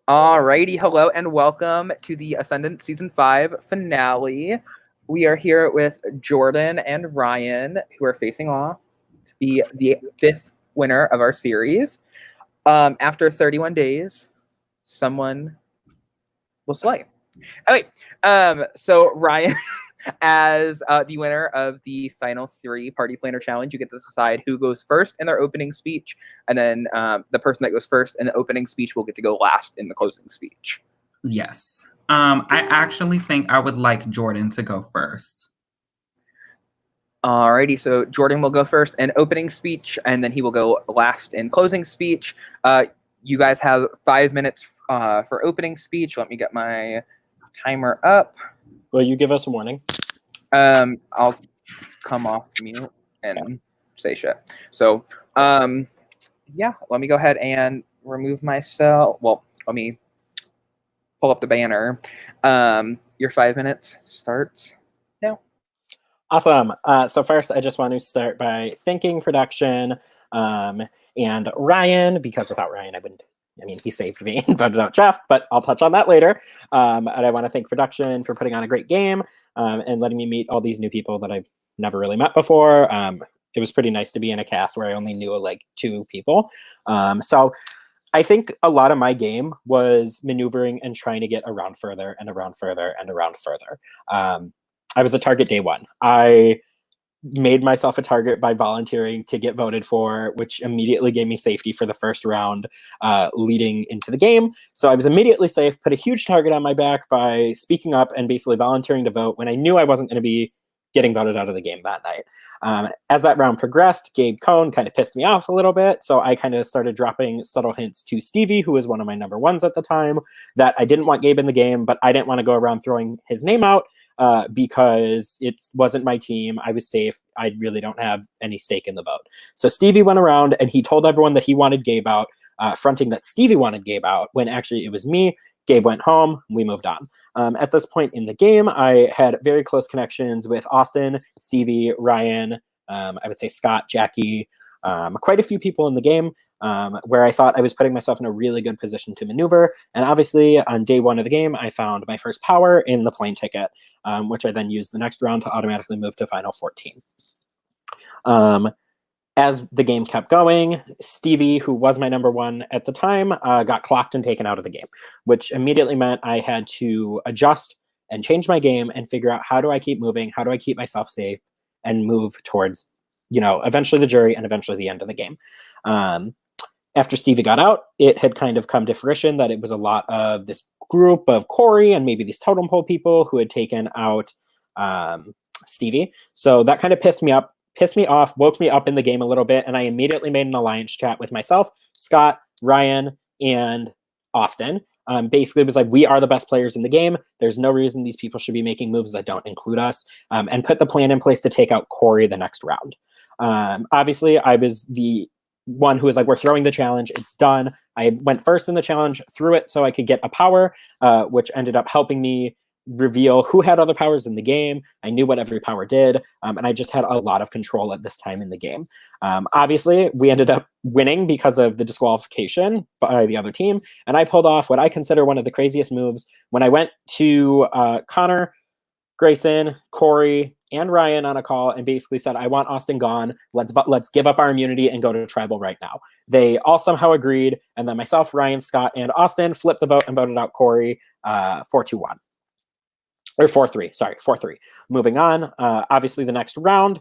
Alrighty, hello and welcome to the Ascendance Season 5 finale. We are here with Jordan and Ryan, who are facing off to be the fifth winner of our series. After 31 days, someone will slay. Okay, so Ryan, as the winner of the final 3 Party Planner Challenge, you get to decide who goes first in their opening speech, and then the person that goes first in the opening speech will get to go last in the closing speech. Yes. I actually think I would like Jordan to go first. Alrighty, so Jordan will go first in opening speech, and then he will go last in closing speech. You guys have 5 minutes for opening speech. Let me get my timer up. Will you give us a warning? I'll come off mute and say shit. So, yeah, let me go ahead and remove myself. Well, let me pull up the banner. Your 5 minutes starts now. Awesome. So first, I just want to start by thanking production and Ryan, because without Ryan, he saved me and voted out Jeff, but I'll touch on that later. And I want to thank production for putting on a great game and letting me meet all these new people that I've never really met before. It was pretty nice to be in a cast where I only knew like 2 people. So I think a lot of my game was maneuvering and trying to get around further and around further and around further. I was a target day 1. I made myself a target by volunteering to get voted for, which immediately gave me safety for the first round leading into the game. So I was immediately safe, put a huge target on my back by speaking up and basically volunteering to vote when I knew I wasn't going to be getting voted out of the game that night. As that round progressed, Gabe Cohn kind of pissed me off a little bit, so I kind of started dropping subtle hints to Stevie, who was one of my number 1s at the time, that I didn't want Gabe in the game, but I didn't want to go around throwing his name out because it wasn't my team. I was safe. I really don't have any stake in the vote. So Stevie went around and he told everyone that he wanted Gabe out, fronting that Stevie wanted Gabe out, when actually it was me. Gabe went home, we moved on. At this point in the game, I had very close connections with Austin, Stevie, Ryan, I would say Scott, Jackie, quite a few people in the game where I thought I was putting myself in a really good position to maneuver. And obviously on day 1 of the game, I found my first power in the plane ticket, which I then used the next round to automatically move to final 14. As the game kept going, Stevie, who was my number 1 at the time, got clocked and taken out of the game, which immediately meant I had to adjust and change my game and figure out, how do I keep moving? How do I keep myself safe and move towards, eventually the jury and eventually the end of the game? After Stevie got out, it had kind of come to fruition that it was a lot of this group of Corey and maybe these totem pole people who had taken out Stevie. So that kind of pissed me off, woke me up in the game a little bit, and I immediately made an alliance chat with myself, Scott, Ryan, and Austin. Basically, it was like, we are the best players in the game. There's no reason these people should be making moves that don't include us, and put the plan in place to take out Corey the next round. Obviously, I was the one who was like, we're throwing the challenge, it's done. I went first in the challenge, threw it so I could get a power, which ended up helping me reveal who had other powers in the game. I knew what every power did, and I just had a lot of control at this time in the game. Obviously, we ended up winning because of the disqualification by the other team, and I pulled off what I consider one of the craziest moves. When I went to Connor, Grayson, Corey, and Ryan on a call and basically said, I want Austin gone. Let's give up our immunity and go to tribal right now. They all somehow agreed, and then myself, Ryan, Scott, and Austin flipped the vote and voted out Corey 4-2-1. Or 4-3, sorry, 4-3. Moving on, obviously the next round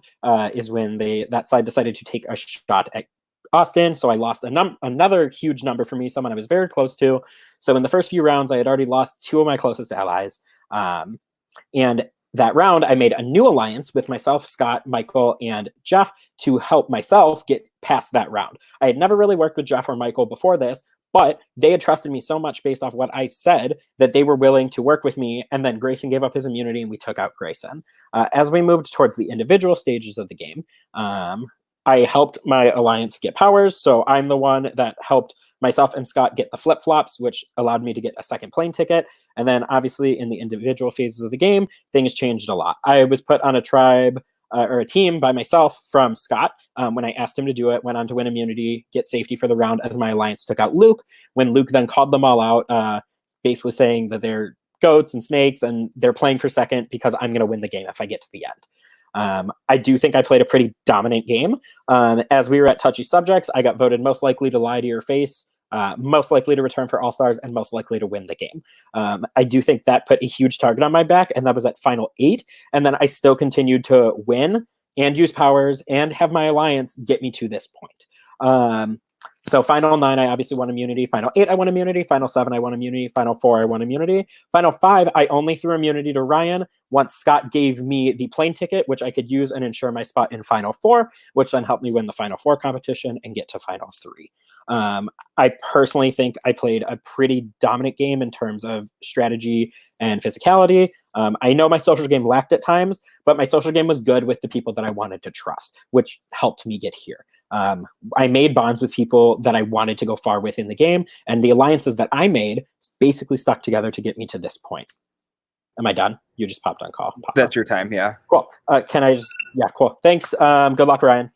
is when that side decided to take a shot at Austin, so I lost another huge number for me, someone I was very close to. So in the first few rounds, I had already lost 2 of my closest allies. And that round, I made a new alliance with myself, Scott, Michael, and Jeff to help myself get past that round. I had never really worked with Jeff or Michael before this, but they had trusted me so much based off what I said that they were willing to work with me, and then Grayson gave up his immunity and we took out Grayson. As we moved towards the individual stages of the game, I helped my alliance get powers, so I'm the one that helped myself and Scott get the flip-flops, which allowed me to get a second plane ticket. And then obviously in the individual phases of the game, things changed a lot. I was put on a tribe or a team by myself from Scott. When I asked him to do it, went on to win immunity, get safety for the round as my alliance took out Luke. When Luke then called them all out, basically saying that they're goats and snakes and they're playing for second because I'm going to win the game if I get to the end. I do think I played a pretty dominant game. As we were at touchy subjects, I got voted most likely to lie to your face, most likely to return for All-Stars, and most likely to win the game. I do think that put a huge target on my back, and that was at Final 8. And then I still continued to win and use powers and have my alliance get me to this point. So Final 9, I obviously won immunity. Final 8, I won immunity. Final 7, I won immunity. Final 4, I won immunity. Final 5, I only threw immunity to Ryan once Scott gave me the plane ticket, which I could use and ensure my spot in Final 4, which then helped me win the Final 4 competition and get to Final 3. I personally think I played a pretty dominant game in terms of strategy and physicality. I know my social game lacked at times, but my social game was good with the people that I wanted to trust, which helped me get here. I made bonds with people that I wanted to go far with in the game, and the alliances that I made basically stuck together to get me to this point. Am I done? You just popped on call. That's your time, yeah. Cool. Can I just, yeah, cool. Thanks. Good luck, Ryan.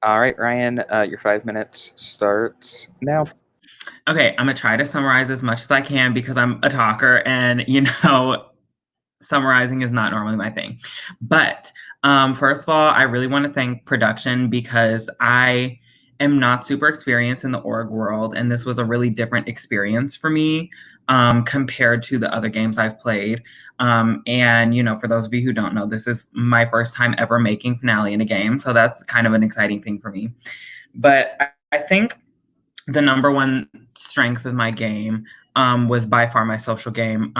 All right, Ryan, your 5 minutes starts now. Okay, I'm going to try to summarize as much as I can because I'm a talker and, summarizing is not normally my thing. But first of all, I really want to thank production because I am not super experienced in the org world, and this was a really different experience for me compared to the other games I've played. And, for those of you who don't know, this is my first time ever making finale in a game, so that's kind of an exciting thing for me. But I think the number one strength of my game was by far my social game.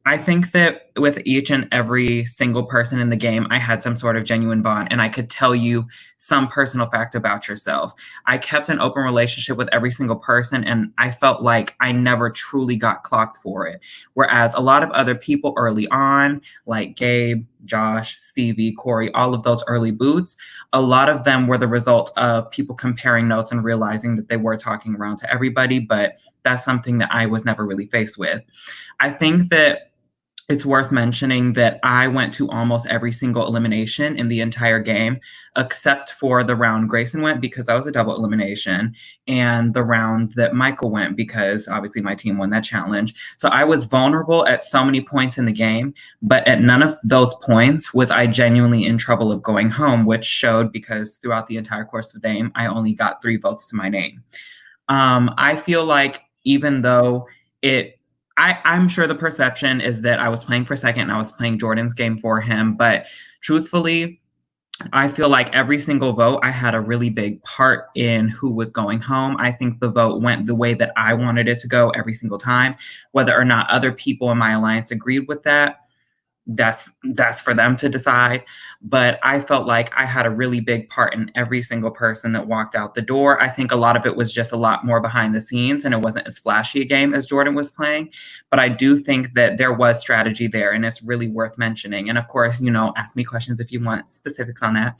I think that with each and every single person in the game, I had some sort of genuine bond, and I could tell you some personal fact about yourself. I kept an open relationship with every single person, and I felt like I never truly got clocked for it. Whereas a lot of other people early on, like Gabe, Josh, Stevie, Corey, all of those early boots, a lot of them were the result of people comparing notes and realizing that they were talking around to everybody, but that's something that I was never really faced with. I think that it's worth mentioning that I went to almost every single elimination in the entire game, except for the round Grayson went because I was a double elimination, and the round that Michael went because obviously my team won that challenge. So I was vulnerable at so many points in the game, but at none of those points was I genuinely in trouble of going home, which showed because throughout the entire course of the game, I only got 3 votes to my name. I feel like even though I'm sure the perception is that I was playing for second and I was playing Jordan's game for him. But truthfully, I feel like every single vote, I had a really big part in who was going home. I think the vote went the way that I wanted it to go every single time. Whether or not other people in my alliance agreed with that, that's for them to decide. But I felt like I had a really big part in every single person that walked out the door. I think a lot of it was just a lot more behind the scenes, and it wasn't as flashy a game as Jordan was playing. But I do think that there was strategy there, and it's really worth mentioning. And of course, ask me questions if you want specifics on that.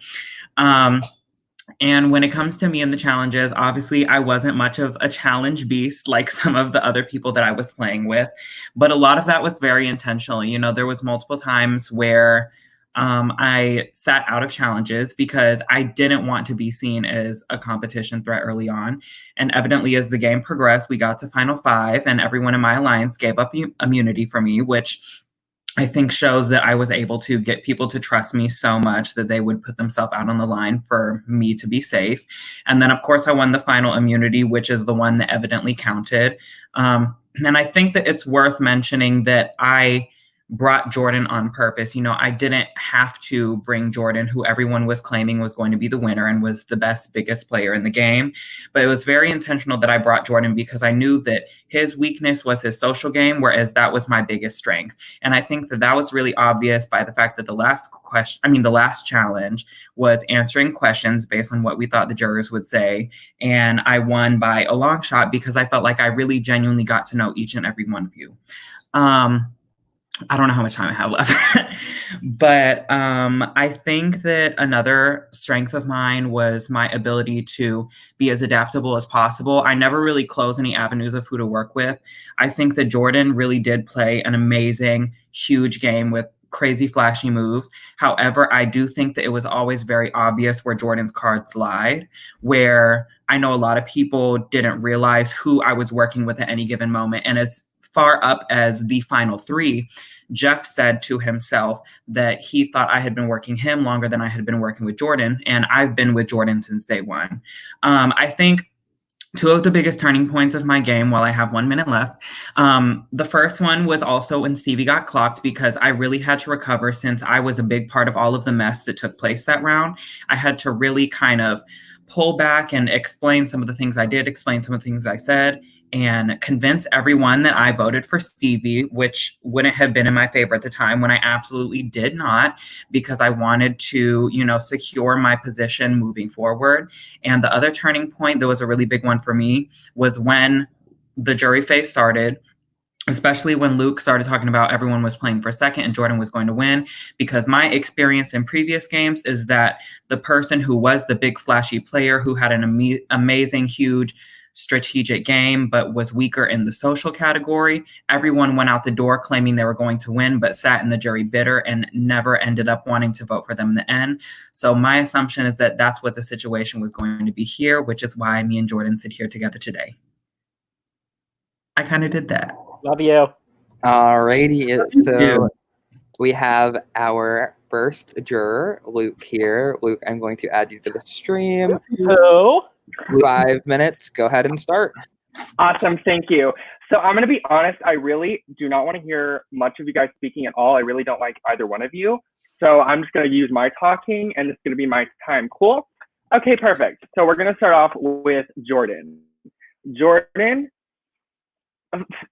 And when it comes to me and the challenges, obviously I wasn't much of a challenge beast like some of the other people that I was playing with, but a lot of that was very intentional. There was multiple times where I sat out of challenges because I didn't want to be seen as a competition threat early on. And evidently, as the game progressed, we got to Final 5 and everyone in my alliance gave up immunity for me, which I think shows that I was able to get people to trust me so much that they would put themselves out on the line for me to be safe. And then, of course, I won the final immunity, which is the one that evidently counted. And I think that it's worth mentioning that I brought Jordan on purpose. I didn't have to bring Jordan, who everyone was claiming was going to be the winner and was the best, biggest player in the game. But it was very intentional that I brought Jordan because I knew that his weakness was his social game, whereas that was my biggest strength. And I think that that was really obvious by the fact that the last challenge was answering questions based on what we thought the jurors would say. And I won by a long shot because I felt like I really genuinely got to know each and every one of you. I don't know how much time I have left, but I think that another strength of mine was my ability to be as adaptable as possible. I never really closed any avenues of who to work with. I think that Jordan really did play an amazing, huge game with crazy flashy moves. However, I do think that it was always very obvious where Jordan's cards lied, where I know a lot of people didn't realize who I was working with at any given moment. And as far up as the final 3, Jeff said to himself that he thought I had been working him longer than I had been working with Jordan. And I've been with Jordan since day one. I think 2 of the biggest turning points of my game, while I have 1 minute left. The first one was also when Stevie got clocked, because I really had to recover since I was a big part of all of the mess that took place that round. I had to really kind of pull back and explain some of the things I did, explain some of the things I said, and convince everyone that I voted for Stevie, which wouldn't have been in my favor at the time, when I absolutely did not, because I wanted to, secure my position moving forward. And the other turning point that was a really big one for me was when the jury phase started, especially when Luke started talking about everyone was playing for second and Jordan was going to win, because my experience in previous games is that the person who was the big flashy player, who had an amazing, huge strategic game, but was weaker in the social category, everyone went out the door claiming they were going to win, but sat in the jury bitter and never ended up wanting to vote for them in the end. So my assumption is that that's what the situation was going to be here, which is why me and Jordan sit here together today. I kind of did that. Love you. Alrighty, so we have our first juror, Luke, here. Luke, I'm going to add you to the stream. Hello. 5 minutes. Go ahead and start. Awesome. Thank you. So I'm going to be honest. I really do not want to hear much of you guys speaking at all. I really don't like either one of you. So I'm just going to use my talking, and it's going to be my time. Cool? Okay, perfect. So we're going to start off with Jordan. Jordan,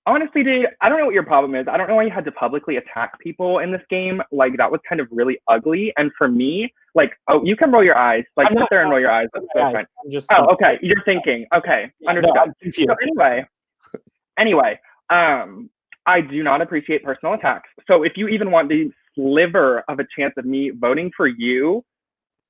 honestly, dude, I don't know what your problem is. I don't know why you had to publicly attack people in this game. Like, that was kind of really ugly. And for me, like, oh, you can roll your eyes. Like, sit there and roll your eyes. That's so fine. Oh, okay. You're thinking. Okay. Understood. So anyway, I do not appreciate personal attacks. So if you even want the sliver of a chance of me voting for you,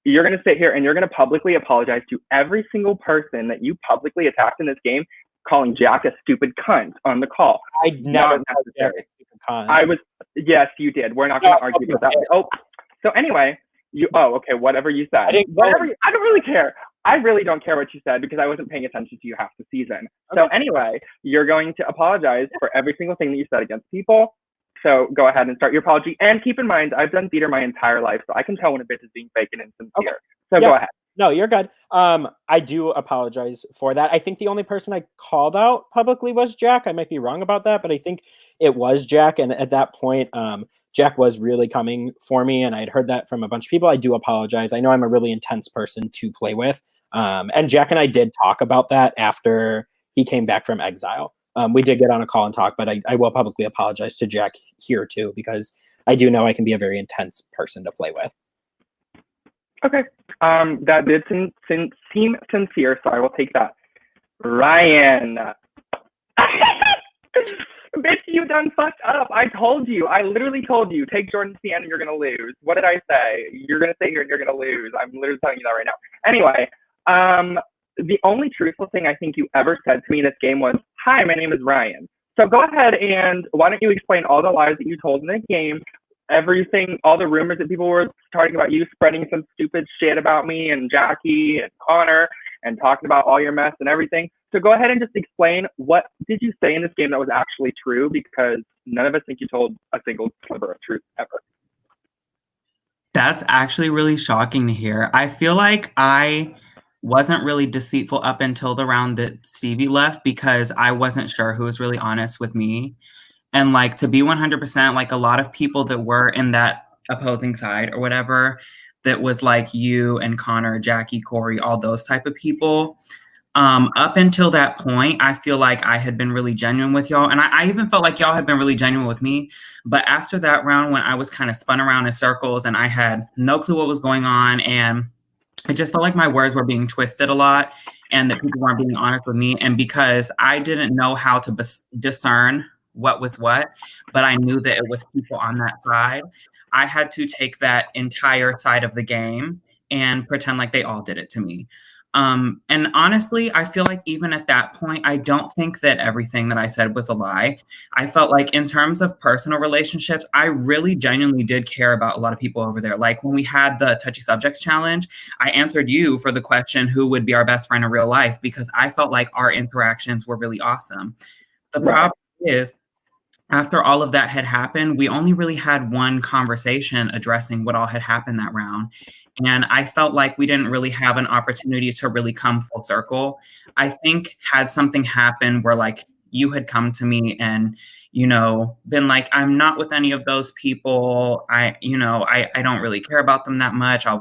you're going to sit here and you're going to publicly apologize to every single person that you publicly attacked in this game, calling Jack a stupid cunt on the call. I never called Jack a stupid cunt. Yes, you did. We're not going to argue about that. Oh, so anyway, okay, whatever you said. I don't really care. I really don't care what you said, because I wasn't paying attention to you half the season. Okay. So anyway, you're going to apologize for every single thing that you said against people. So go ahead and start your apology. And keep in mind, I've done theater my entire life, so I can tell when a bitch is being fake and insincere. Okay. So go ahead. No, you're good. I do apologize for that. I think the only person I called out publicly was Jack. I might be wrong about that, but I think it was Jack. And at that point, Jack was really coming for me, and I had heard that from a bunch of people. I do apologize. I know I'm a really intense person to play with. And Jack and I did talk about that after he came back from exile. We did get on a call and talk, but I will publicly apologize to Jack here too, because I do know I can be a very intense person to play with. Okay. That did seem sincere, so I will take that. Ryan. Bitch, you done fucked up. I told you. I literally told you. Take Jordan to the end and you're going to lose. What did I say? You're going to sit here and you're going to lose. I'm literally telling you that right now. Anyway, the only truthful thing I think you ever said to me in this game was, "Hi, my name is Ryan." So go ahead and why don't you explain all the lies that you told in the game, everything, all the rumors that people were starting about you spreading some stupid shit about me and Jackie and Connor and talking about all your mess and everything. So go ahead and just explain, what did you say in this game that was actually true? Because none of us think you told a single sliver of truth ever. That's actually really shocking to hear. I feel like I wasn't really deceitful up until the round that Stevie left, because I wasn't sure who was really honest with me. And like, to be 100%, like a lot of people that were in that opposing side or whatever, that was like you and Connor, Jackie, Corey, all those type of people. Up until that point, I feel like I had been really genuine with y'all. And I even felt like y'all had been really genuine with me. But after that round, when I was kind of spun around in circles and I had no clue what was going on, and it just felt like my words were being twisted a lot and that people weren't being honest with me. And because I didn't know how to discern what was what, but I knew that it was people on that side, I had to take that entire side of the game and pretend like they all did it to me. And honestly, I feel like even at that point, I don't think that everything that I said was a lie. I felt like in terms of personal relationships, I really genuinely did care about a lot of people over there. Like when we had the touchy subjects challenge, I answered you for the question, who would be our best friend in real life? Because I felt like our interactions were really awesome. The problem is, after all of that had happened, we only really had one conversation addressing what all had happened that round. And I felt like we didn't really have an opportunity to really come full circle. I think had something happened where like you had come to me and, been like, I'm not with any of those people. I don't really care about them that much. I'll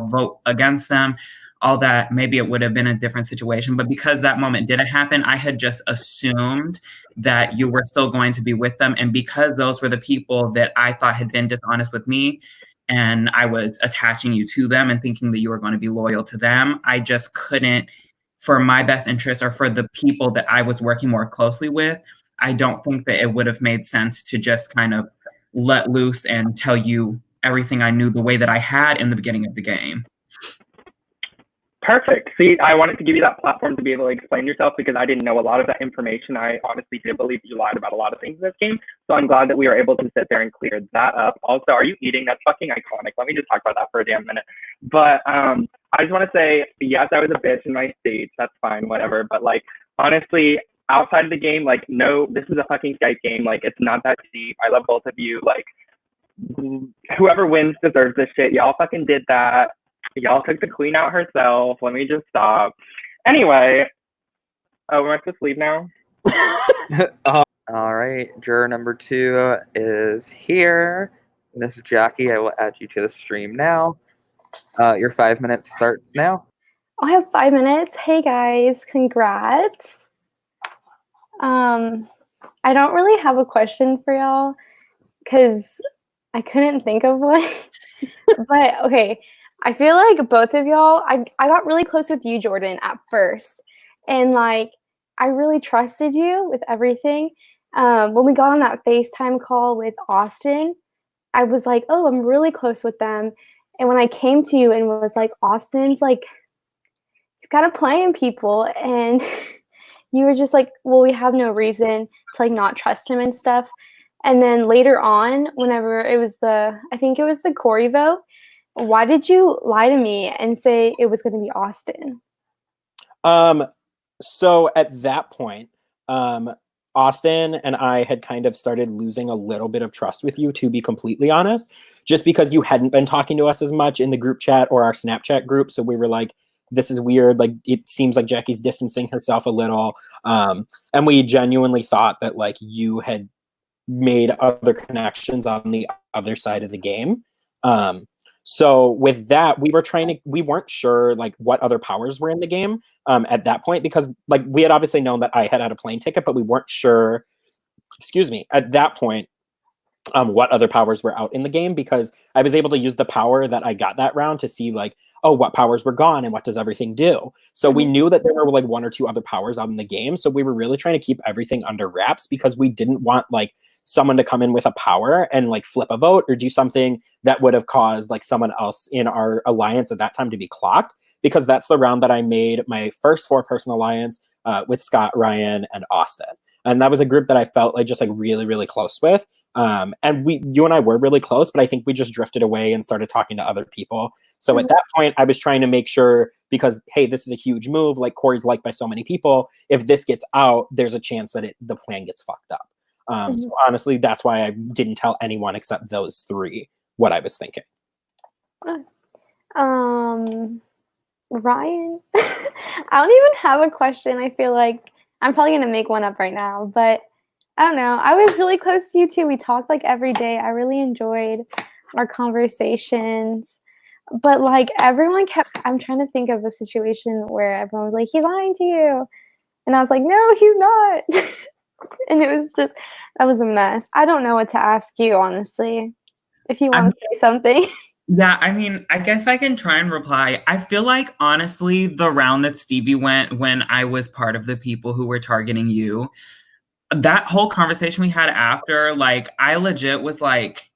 vote against them. All that, maybe it would have been a different situation. But because that moment didn't happen, I had just assumed that you were still going to be with them. And because those were the people that I thought had been dishonest with me, and I was attaching you to them and thinking that you were going to be loyal to them, I just couldn't, for my best interest or for the people that I was working more closely with, I don't think that it would have made sense to just kind of let loose and tell you everything I knew the way that I had in the beginning of the game. Perfect. See, I wanted to give you that platform to be able to explain yourself because I didn't know a lot of that information. I honestly did believe you lied about a lot of things in this game. So I'm glad that we were able to sit there and clear that up. Also, are you eating? That's fucking iconic. Let me just talk about that for a damn minute. But I just want to say, yes, I was a bitch in my stage. That's fine, whatever. But like, honestly, outside of the game, like, no, this is a fucking Skype game. Like, it's not that deep. I love both of you. Like, whoever wins deserves this shit. Y'all fucking did that. Y'all took the queen out herself. Let me just stop. Anyway, am I supposed to leave now? All right, juror number 2 is here. Miss Jackie, I will add you to the stream now. Your 5 minutes starts now. I have 5 minutes. Hey guys, congrats. I don't really have a question for y'all because I couldn't think of one. But okay, I feel like both of y'all, I got really close with you, Jordan, at first. And like, I really trusted you with everything. When we got on that FaceTime call with Austin, I was like, oh, I'm really close with them. And when I came to you and was like, Austin's like, he's got to play in people. And you were just like, well, we have no reason to like not trust him and stuff. And then later on, whenever it was I think it was the Corey vote, why did you lie to me and say it was going to be Austin? So at that point, Austin and I had kind of started losing a little bit of trust with you, to be completely honest, just because you hadn't been talking to us as much in the group chat or our Snapchat group. So we were like, this is weird. Like, it seems like Jackie's distancing herself a little. And we genuinely thought that like you had made other connections on the other side of the game. So with that, we weren't sure like what other powers were in the game at that point, because like we had obviously known that I had a plane ticket, but we weren't sure, at that point, what other powers were out in the game, because I was able to use the power that I got that round to see like, oh, what powers were gone and what does everything do. So we knew that there were like 1 or 2 other powers out in the game. So we were really trying to keep everything under wraps because we didn't want like someone to come in with a power and like flip a vote or do something that would have caused like someone else in our alliance at that time to be clocked, because that's the round that I made my first 4-person alliance with Scott, Ryan, and Austin. And that was a group that I felt like just like really, really close with. And you and I were really close, but I think we just drifted away and started talking to other people. So at that point, I was trying to make sure, because, hey, this is a huge move. Like, Corey's liked by so many people. If this gets out, there's a chance that the plan gets fucked up. So honestly, that's why I didn't tell anyone except those 3 what I was thinking. Ryan, I don't even have a question. I feel like I'm probably going to make one up right now, but I don't know. I was really close to you too. We talked like every day. I really enjoyed our conversations. But like everyone I'm trying to think of a situation where everyone was like, he's lying to you. And I was like, no, he's not. And it was just, that was a mess. I don't know what to ask you, honestly, if you want to say something. Yeah, I mean, I guess I can try and reply. I feel like, honestly, the round that Stevie went when I was part of the people who were targeting you, that whole conversation we had after, like, I legit was like,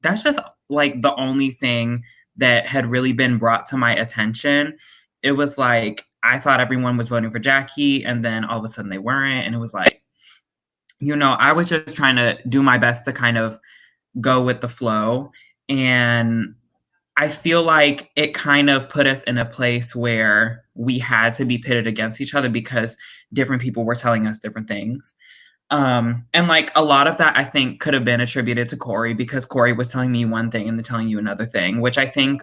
that's just like the only thing that had really been brought to my attention it was like, I thought everyone was voting for Jackie, and then all of a sudden they weren't. And it was like, I was just trying to do my best to kind of go with the flow. And I feel like it kind of put us in a place where we had to be pitted against each other because different people were telling us different things. And like a lot of that I think could have been attributed to Corey, because Corey was telling me one thing and then telling you another thing, which I think,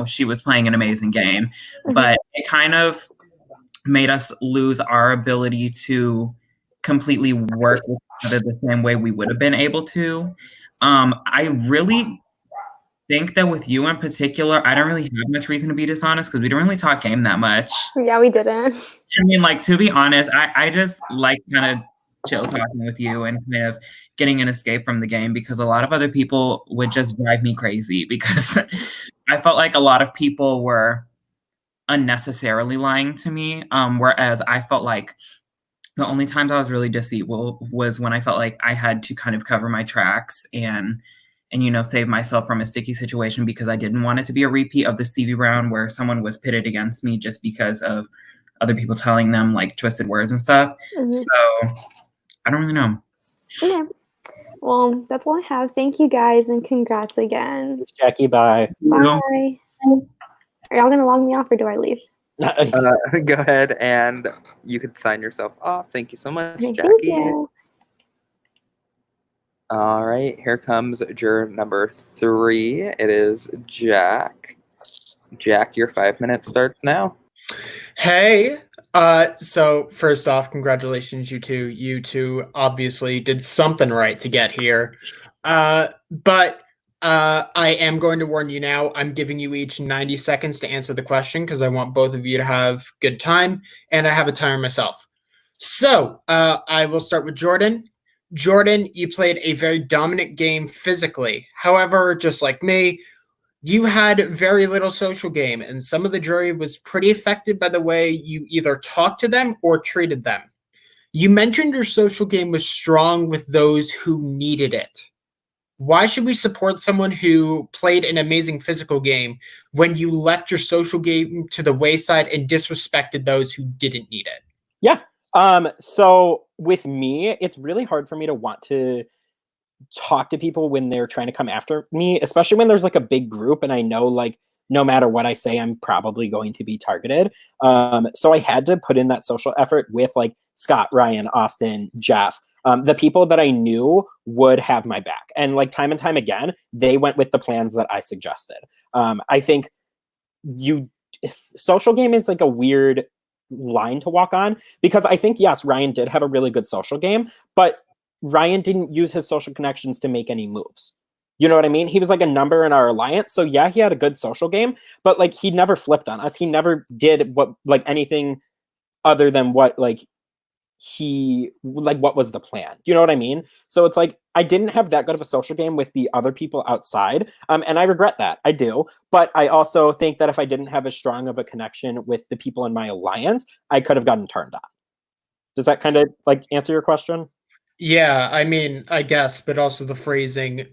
she was playing an amazing game, but it kind of made us lose our ability to completely work with each other the same way we would have been able to. I really think that with you in particular, I don't really have much reason to be dishonest because we don't really talk game that much. Yeah, we didn't. I mean, like, to be honest, I just like kind of chill talking with you and kind of getting an escape from the game, because a lot of other people would just drive me crazy because I felt like a lot of people were unnecessarily lying to me. Whereas I felt like the only times I was really deceitful was when I felt like I had to kind of cover my tracks and save myself from a sticky situation, because I didn't want it to be a repeat of the Stevie round where someone was pitted against me just because of other people telling them like twisted words and stuff. So I don't really know. Okay. Well, that's all I have. Thank you guys, and congrats again. Jackie, bye. Bye. Are y'all gonna log me off, or do I leave? Go ahead and you could sign yourself off. Thank you so much, Okay, Jackie. thank you. All right, here comes juror number 3. It is Jack. Jack, your 5 minutes starts now. Hey, so first off, congratulations, you two. You two obviously did something right to get here. But I am going to warn you now. I'm giving you each 90 seconds to answer the question because I want both of you to have good time, and I have a timer myself. So I will start with Jordan. Jordan, you played a very dominant game physically. However, just like me, you had very little social game, and some of the jury was pretty affected by the way you either talked to them or treated them. You mentioned your social game was strong with those who needed it. Why should we support someone who played an amazing physical game when you left your social game to the wayside and disrespected those who didn't need it? Yeah. So with me, it's really hard for me to want to talk to people when they're trying to come after me, especially when there's like a big group and I know like no matter what I say, I'm probably going to be targeted. So I had to put in that social effort with like Scott, Ryan, Austin, Jeff, the people that I knew would have my back. And like time and time again, they went with the plans that I suggested. I think social game is like a weird line to walk on, because I think, yes, Ryan did have a really good social game, but Ryan didn't use his social connections to make any moves. You know what I mean? He was like a number in our alliance. So yeah, he had a good social game, but like he never flipped on us. He never did anything other than what what was the plan? You know what I mean? So it's like, I didn't have that good of a social game with the other people outside. And I regret that. I do. But I also think that if I didn't have as strong of a connection with the people in my alliance, I could have gotten turned on. Does that kind of like answer your question? Yeah, I mean, I guess, but also the phrasing,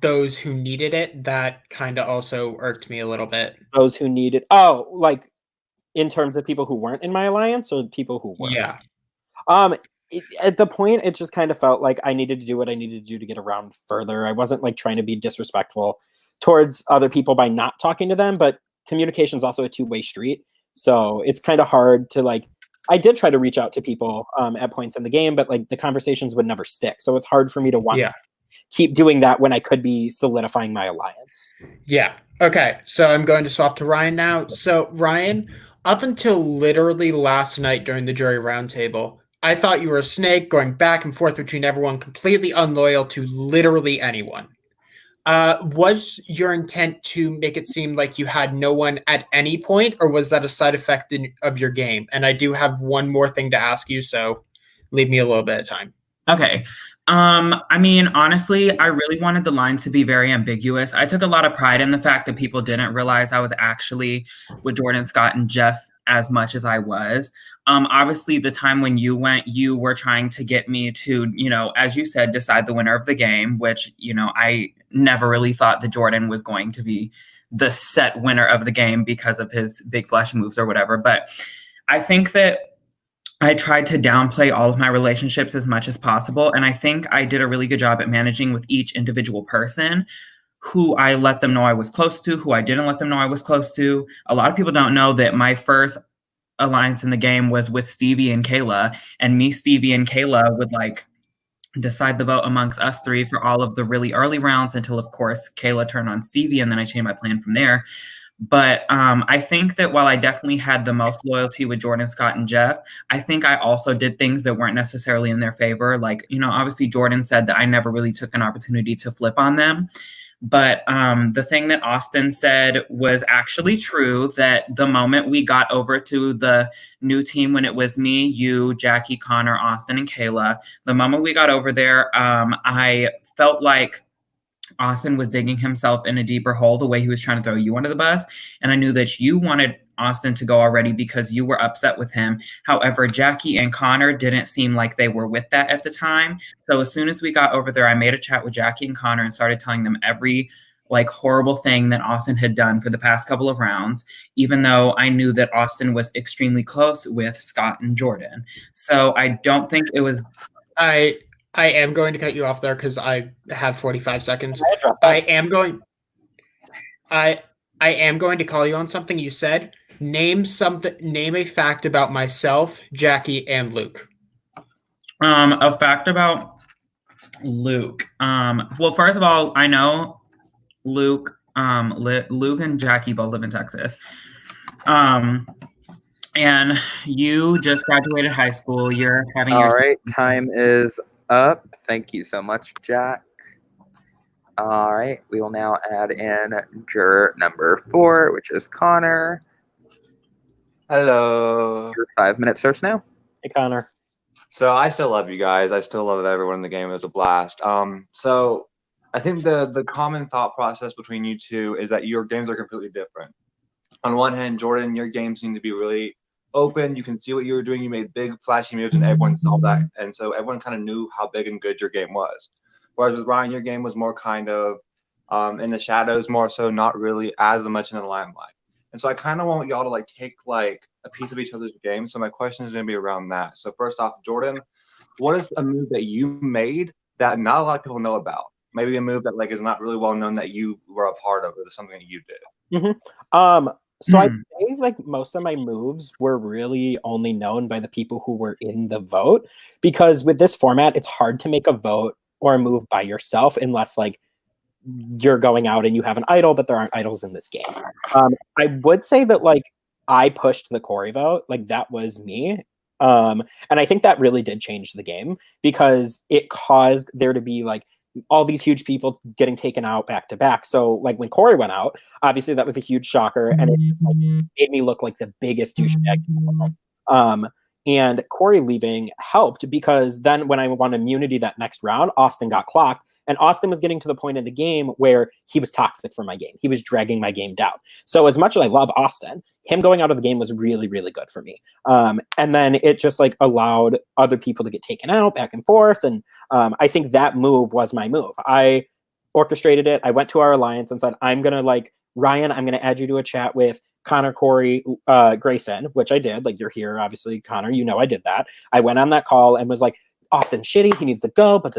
those who needed it, that kind of also irked me a little bit. Those who needed, oh, like in terms of people who weren't in my alliance or people who were? Yeah. At the point, it just kind of felt like I needed to do what I needed to do to get around further. I wasn't like trying to be disrespectful towards other people by not talking to them, but communication is also a two-way street. So it's kind of hard to like, I did try to reach out to people at points in the game, but like the conversations would never stick. So it's hard for me to want to keep doing that when I could be solidifying my alliance. Yeah. Okay. So I'm going to swap to Ryan now. So Ryan, up until literally last night during the jury roundtable, I thought you were a snake going back and forth between everyone, completely unloyal to literally anyone. Was your intent to make it seem like you had no one at any point, or was that a side effect of your game? And I do have one more thing to ask you, so leave me a little bit of time. Okay. I mean, honestly, I really wanted the line to be very ambiguous. I took a lot of pride in the fact that people didn't realize I was actually with Jordan, Scott, and Jeff as much as I was. Obviously, the time when you went, you were trying to get me to, as you said, decide the winner of the game, which, I never really thought that Jordan was going to be the set winner of the game because of his big flashy moves or whatever. But I think that I tried to downplay all of my relationships as much as possible. And I think I did a really good job at managing with each individual person, who I let them know I was close to, who I didn't let them know I was close to. A lot of people don't know that my first alliance in the game was with Stevie and Kayla, and me, Stevie, and Kayla would like decide the vote amongst us three for all of the really early rounds until, of course, Kayla turned on Stevie, and then I changed my plan from there. But I think that while I definitely had the most loyalty with Jordan, Scott, and Jeff, I think I also did things that weren't necessarily in their favor. Like, you know, obviously Jordan said that I never really took an opportunity to flip on them. But the thing that Austin said was actually true, that the moment we got over to the new team, when it was me, you, Jackie, Connor, Austin, and Kayla, the moment we got over there, I felt like Austin was digging himself in a deeper hole the way he was trying to throw you under the bus. And I knew that you wanted Austin to go already because you were upset with him. However, Jackie and Connor didn't seem like they were with that at the time. So as soon as we got over there, I made a chat with Jackie and Connor and started telling them every like horrible thing that Austin had done for the past couple of rounds, even though I knew that Austin was extremely close with Scott and Jordan. So I don't think it was... I am going to cut you off there because I have 45 seconds. I am going to call you on something you said. Name a fact about myself, Jackie, and Luke. A fact about Luke. Well, first of all, I know Luke, Luke and Jackie both live in Texas. And you just graduated high school. You're having All right, time is up. Thank you so much, Jack. All right, we will now add in juror number 4, which is Connor. Hello. Your 5 minutes starts now. Hey, Connor. So I still love you guys. I still love everyone in the game. It was a blast. So I think the common thought process between you two is that your games are completely different. On one hand, Jordan, your games seem to be really open. You can see what you were doing. You made big flashy moves and everyone saw that. And so everyone kind of knew how big and good your game was. Whereas with Ryan, your game was more kind of in the shadows, more so not really as much in the limelight. And so I kind of want y'all to like take like a piece of each other's game. So my question is going to be around that. So first off, Jordan, what is a move that you made that not a lot of people know about? Maybe a move that like is not really well known that you were a part of, or something that you did. Mm-hmm. So I'd say like most of my moves were really only known by the people who were in the vote, because with this format, it's hard to make a vote or a move by yourself unless like you're going out and you have an idol, but there aren't idols in this game. I would say that like I pushed the Corey vote, like that was me. And I think that really did change the game because it caused there to be like all these huge people getting taken out back to back. So like when Corey went out, obviously that was a huge shocker and it just, like, made me look like the biggest douchebag in the world. And Corey leaving helped because then when I won immunity that next round, Austin got clocked. And Austin was getting to the point in the game where he was toxic for my game. He was dragging my game down. So as much as I love Austin, him going out of the game was really, really good for me. And then it just like allowed other people to get taken out back and forth. And I think that move was my move. I orchestrated it. I went to our alliance and said, I'm going to like, Ryan, I'm going to add you to a chat with Connor, Corey, Grayson, which I did. Like, you're here, obviously, Connor, you know I did that. I went on that call and was like, Austin's shitty, he needs to go, but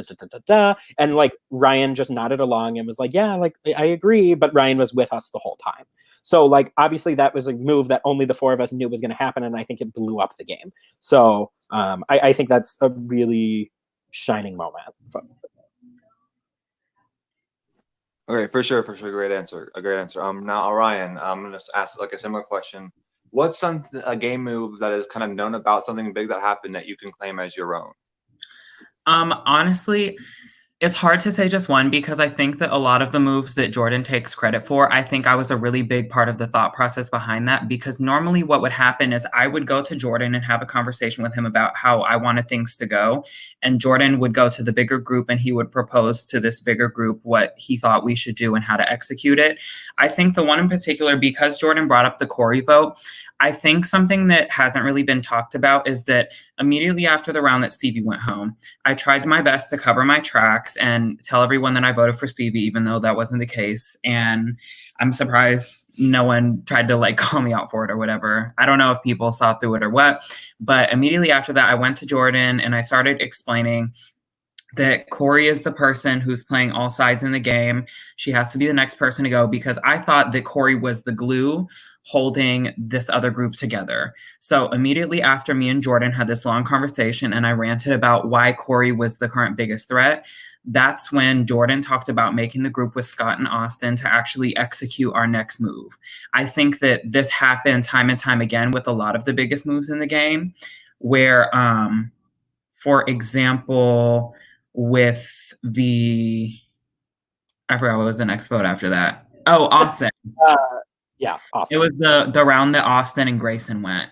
and like Ryan just nodded along and was like, yeah, like I agree, but Ryan was with us the whole time. So like obviously that was a move that only the 4 of us knew was going to happen, and I think it blew up the game. So I think that's a really shining moment. Okay, for sure. Great answer. A great answer. Now, Ryan, I'm gonna ask like a similar question. What's a game move that is kind of known about something big that happened that you can claim as your own? Honestly, it's hard to say just one because I think that a lot of the moves that Jordan takes credit for, I think I was a really big part of the thought process behind that, because normally what would happen is I would go to Jordan and have a conversation with him about how I wanted things to go. And Jordan would go to the bigger group and he would propose to this bigger group what he thought we should do and how to execute it. I think the one in particular, because Jordan brought up the Corey vote, I think something that hasn't really been talked about is that immediately after the round that Stevie went home, I tried my best to cover my tracks X and tell everyone that I voted for Stevie, even though that wasn't the case. And I'm surprised no one tried to like call me out for it or whatever. I don't know if people saw through it or what, but immediately after that, I went to Jordan and I started explaining that Corey is the person who's playing all sides in the game. She has to be the next person to go because I thought that Corey was the glue holding this other group together. So immediately after me and Jordan had this long conversation and I ranted about why Corey was the current biggest threat, that's when Jordan talked about making the group with Scott and Austin to actually execute our next move. I think that this happened time and time again with a lot of the biggest moves in the game where, for example, with I forgot what was the next vote after that. Oh, Austin. Yeah, Austin. It was the round that Austin and Grayson went.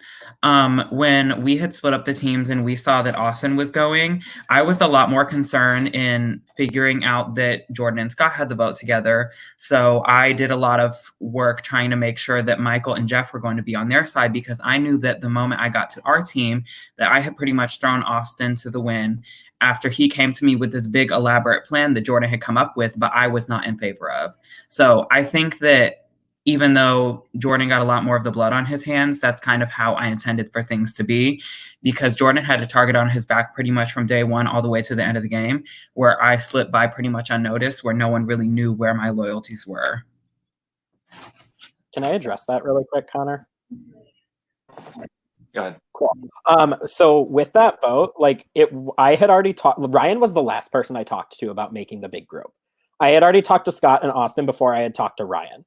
When we had split up the teams and we saw that Austin was going, I was a lot more concerned in figuring out that Jordan and Scott had the vote together. So I did a lot of work trying to make sure that Michael and Jeff were going to be on their side because I knew that the moment I got to our team that I had pretty much thrown Austin to the wind after he came to me with this big elaborate plan that Jordan had come up with, but I was not in favor of. So I think that even though Jordan got a lot more of the blood on his hands, that's kind of how I intended for things to be, because Jordan had a target on his back pretty much from day one all the way to the end of the game, where I slipped by pretty much unnoticed, where no one really knew where my loyalties were. Can I address that really quick, Connor? Go ahead. Cool. So with that vote, I had already talked. Ryan was the last person I talked to about making the big group. I had already talked to Scott and Austin before I had talked to Ryan.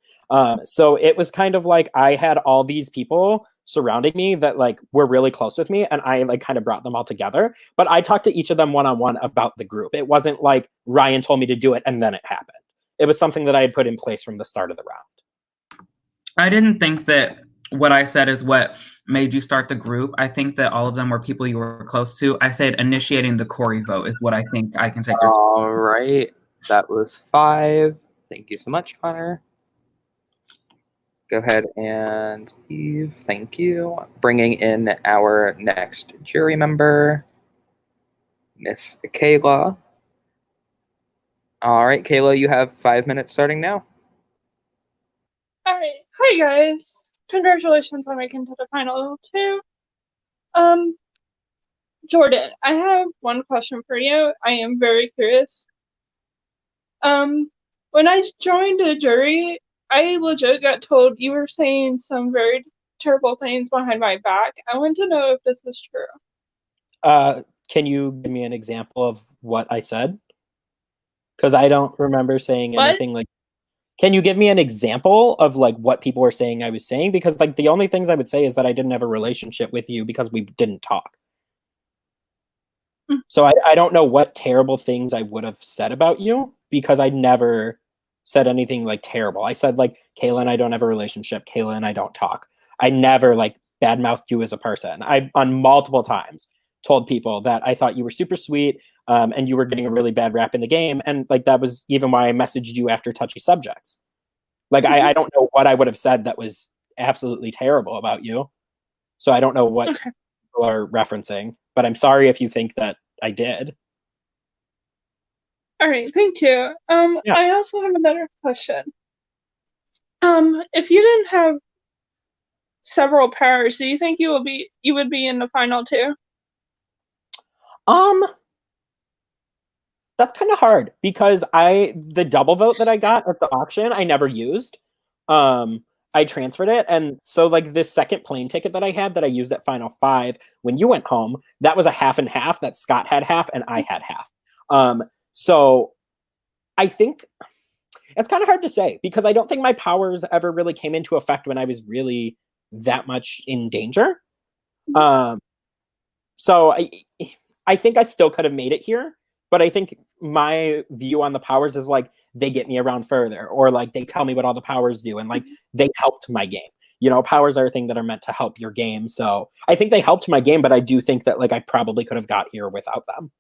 So it was kind of like I had all these people surrounding me that like were really close with me, and I like kind of brought them all together. But I talked to each of them one-on-one about the group. It wasn't like Ryan told me to do it and then it happened. It was something that I had put in place from the start of the round. I didn't think that what I said is what made you start the group. I think that all of them were people you were close to. I said initiating the Corey vote is what I think I can take. All right. That was 5. Thank you so much, Connor. Go ahead and Eve. Thank you. Bringing in our next jury member, Miss Kayla. All right, Kayla, you have 5 minutes starting now. All right. Hi, guys. Congratulations on making to the final 2. Jordan, I have one question for you. I am very curious. When I joined the jury, I legit got told you were saying some very terrible things behind my back. I want to know if this is true. Can you give me an example of what I said? Because I don't remember saying anything like. Can you give me an example of like what people were saying I was saying? Because like the only things I would say is that I didn't have a relationship with you because we didn't talk. So I don't know what terrible things I would have said about you because I never said anything like terrible. I said like Kayla and I don't have a relationship. Kayla and I don't talk. I never like badmouthed you as a person. I on multiple times told people that I thought you were super sweet and you were getting a really bad rap in the game. And like that was even why I messaged you after touchy subjects. Like I don't know what I would have said that was absolutely terrible about you. So I don't know what people are referencing, but I'm sorry if you think that I did. All right, thank you. Yeah. I also have another question. If you didn't have several powers, do you think you would be in the final 2? That's kind of hard because the double vote that I got at the auction, I never used. I transferred it. And so like this second plane ticket that I had that I used at final 5, when you went home, that was a half and half that Scott had half and I had half. So I think it's kind of hard to say because I don't think my powers ever really came into effect when I was really that much in danger. So I think I still could have made it here, but I think my view on the powers is like they get me around further or like they tell me what all the powers do and like they helped my game. You know, powers are a thing that are meant to help your game. So I think they helped my game, but I do think that like I probably could have got here without them.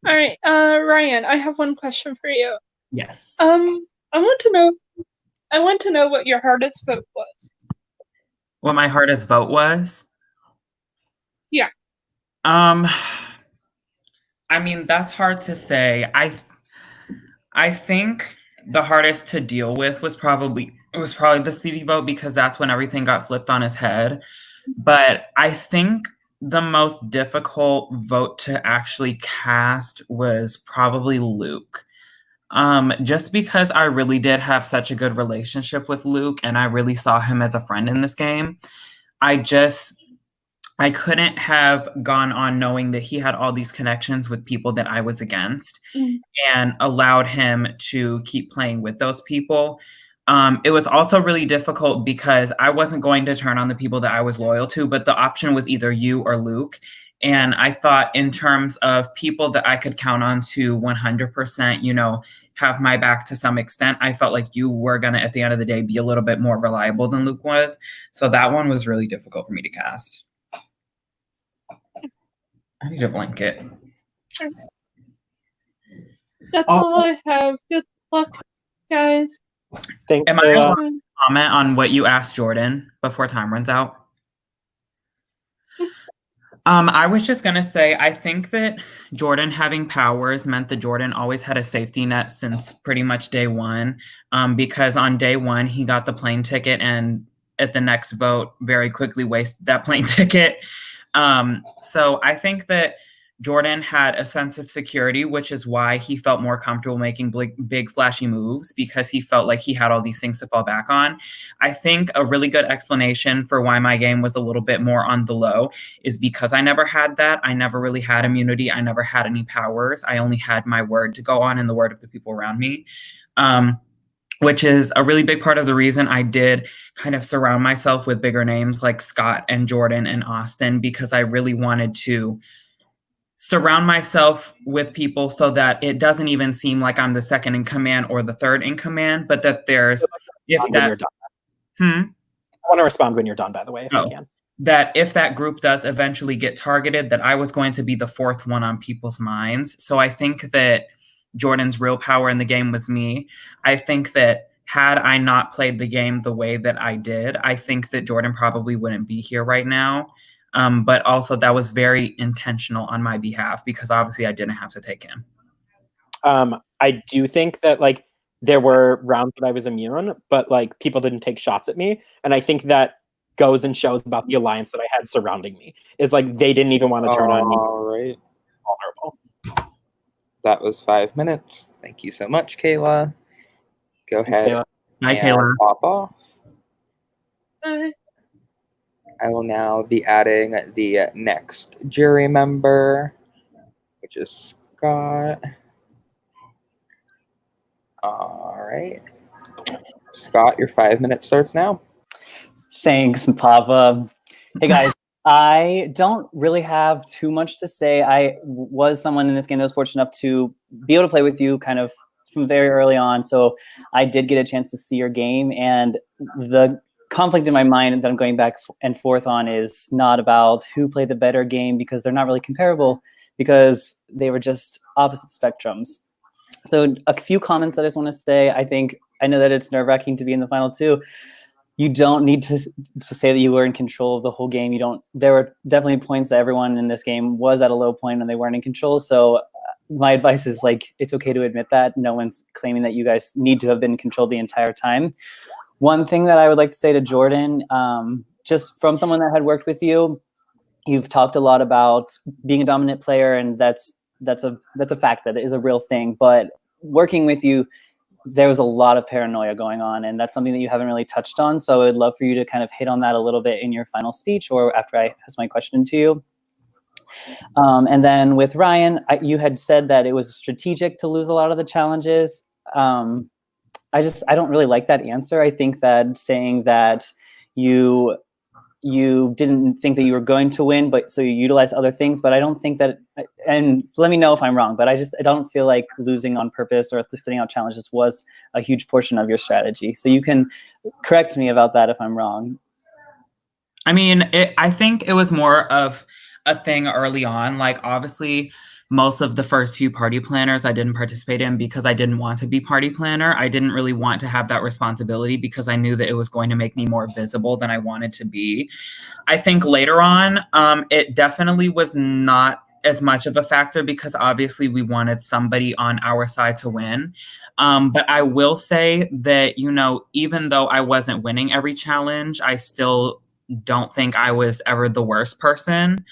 All right, Ryan, I have one question for you. Yes. I want to know what your hardest vote was. What my hardest vote was? Yeah. I mean, that's hard to say. I think the hardest to deal with was probably the Stevie vote because that's when everything got flipped on his head. But I think the most difficult vote to actually cast was probably Luke. Just because I really did have such a good relationship with Luke and I really saw him as a friend in this game. I couldn't have gone on knowing that he had all these connections with people that I was against and allowed him to keep playing with those people. It was also really difficult because I wasn't going to turn on the people that I was loyal to, but the option was either you or Luke. And I thought in terms of people that I could count on to 100%, have my back to some extent, I felt like you were going to, at the end of the day, be a little bit more reliable than Luke was. So that one was really difficult for me to cast. I need a blanket. That's all I have. Good luck, guys. Thank Am you. I allowed to comment on what you asked Jordan before time runs out? I was just going to say, I think that Jordan having powers meant that Jordan always had a safety net since pretty much day one, because on day one, he got the plane ticket and at the next vote very quickly wasted that plane ticket. So I think that Jordan had a sense of security, which is why he felt more comfortable making big flashy moves because he felt like he had all these things to fall back on. I think a really good explanation for why my game was a little bit more on the low is because I never had that. I never really had immunity. I never had any powers. I only had my word to go on and the word of the people around me. Which is a really big part of the reason I did kind of surround myself with bigger names like Scott and Jordan and Austin, because I really wanted to surround myself with people so that it doesn't even seem like I'm the second in command or the third in command, but that there's, if that, I want to respond when you're done, by the way, if you can. That if that group does eventually get targeted, that I was going to be the fourth one on people's minds. So I think that Jordan's real power in the game was me. I think that had I not played the game the way that I did, I think that Jordan probably wouldn't be here right now. But also that was very intentional on my behalf because obviously I didn't have to take him. I do think that like there were rounds that I was immune, but like people didn't take shots at me. And I think that goes and shows about the alliance that I had surrounding me. Is like they didn't even want to turn on me. All right. Vulnerable. That was 5 minutes. Thank you so much, Kayla. Go ahead. Kayla. Hi, and Kayla. pop off. Bye. I will now be adding the next jury member, which is Scott. All right. Scott, your 5 minutes starts now. Thanks, Papa. Hey, guys. I don't really have too much to say. I was someone in this game that was fortunate enough to be able to play with you kind of from very early on. So I did get a chance to see your game. And the conflict in my mind that I'm going back and forth on is not about who played the better game, because they're not really comparable, because they were just opposite spectrums. So a few comments that I just want to say. I know that it's nerve-wracking to be in the final two. You don't need to say that you were in control of the whole game. There were definitely points that everyone in this game was at a low point and they weren't in control. So my advice is like, it's okay to admit that. No one's claiming that you guys need to have been in control the entire time. One thing that I would like to say to Jordan, just from someone that had worked with you, you've talked a lot about being a dominant player, and that's a fact, that is a real thing. But working with you, there was a lot of paranoia going on, and that's something that you haven't really touched on. So I would love for you to kind of hit on that a little bit in your final speech or after I ask my question to you. And then with Ryan, you had said that it was strategic to lose a lot of the challenges. I don't really like that answer. I think that saying that you didn't think that you were going to win, but so you utilize other things. But I don't think that, and let me know if I'm wrong, but I don't feel like losing on purpose or sitting out challenges was a huge portion of your strategy. So you can correct me about that if I'm wrong. I mean, I think it was more of a thing early on. Like, obviously, most of the first few party planners I didn't participate in because I didn't want to be party planner. I didn't really want to have that responsibility because I knew that it was going to make me more visible than I wanted to be. I think later on, it definitely was not as much of a factor because obviously we wanted somebody on our side to win. But I will say that, you know, even though I wasn't winning every challenge, I still don't think I was ever the worst person.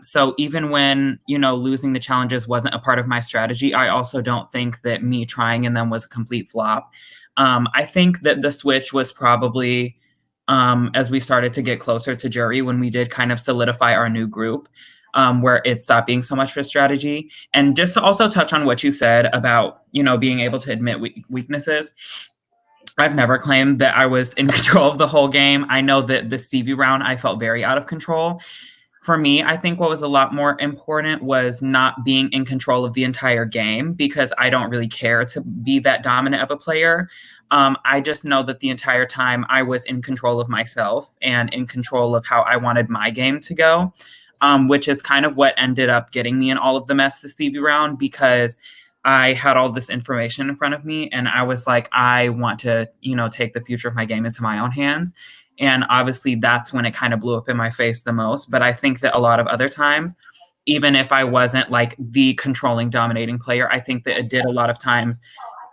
So even when, you know, losing the challenges wasn't a part of my strategy, I also don't think that me trying in them was a complete flop. I think that the switch was probably as we started to get closer to jury when we did kind of solidify our new group. Where it stopped being so much for strategy. And just to also touch on what you said about, you know, being able to admit weaknesses. I've never claimed that I was in control of the whole game. I know that the CV round, I felt very out of control. For me, I think what was a lot more important was not being in control of the entire game because I don't really care to be that dominant of a player. I just know that the entire time I was in control of myself and in control of how I wanted my game to go. Which is kind of what ended up getting me in all of the mess this TV round because I had all this information in front of me and I was like, I want to, you know, take the future of my game into my own hands. And obviously that's when it kind of blew up in my face the most. But I think that a lot of other times, even if I wasn't like the controlling, dominating player, I think that it did a lot of times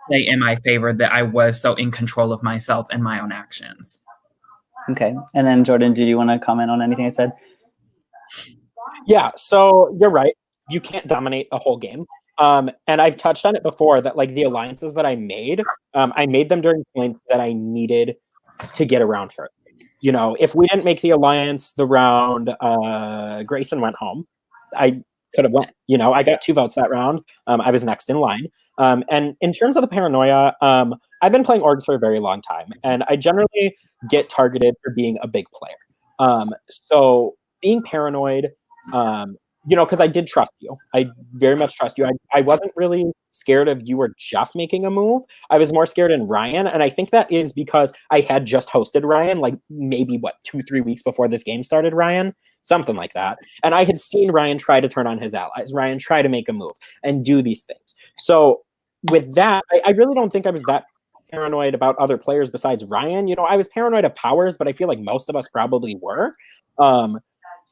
play in my favor that I was so in control of myself and my own actions. Okay. And then Jordan, did you want to comment on anything I said? Yeah, so you're right. You can't dominate a whole game. And I've touched on it before that like the alliances that I made them during points that I needed to get around for it. You know, if we didn't make the alliance the round Grayson went home, I could have went. You know, I got 2 votes that round. I was next in line. And in terms of the paranoia, I've been playing orgs for a very long time, and I generally get targeted for being a big player. So being paranoid, you know, because I did trust you. I very much trust you. I wasn't really scared of you or Jeff making a move. I was more scared in Ryan. And I think that is because I had just hosted Ryan, like maybe 2-3 weeks before this game started, Ryan, something like that. And I had seen Ryan try to turn on his allies, Ryan try to make a move and do these things. So with that, I really don't think I was that paranoid about other players besides Ryan. You know, I was paranoid of Powers, but I feel like most of us probably were.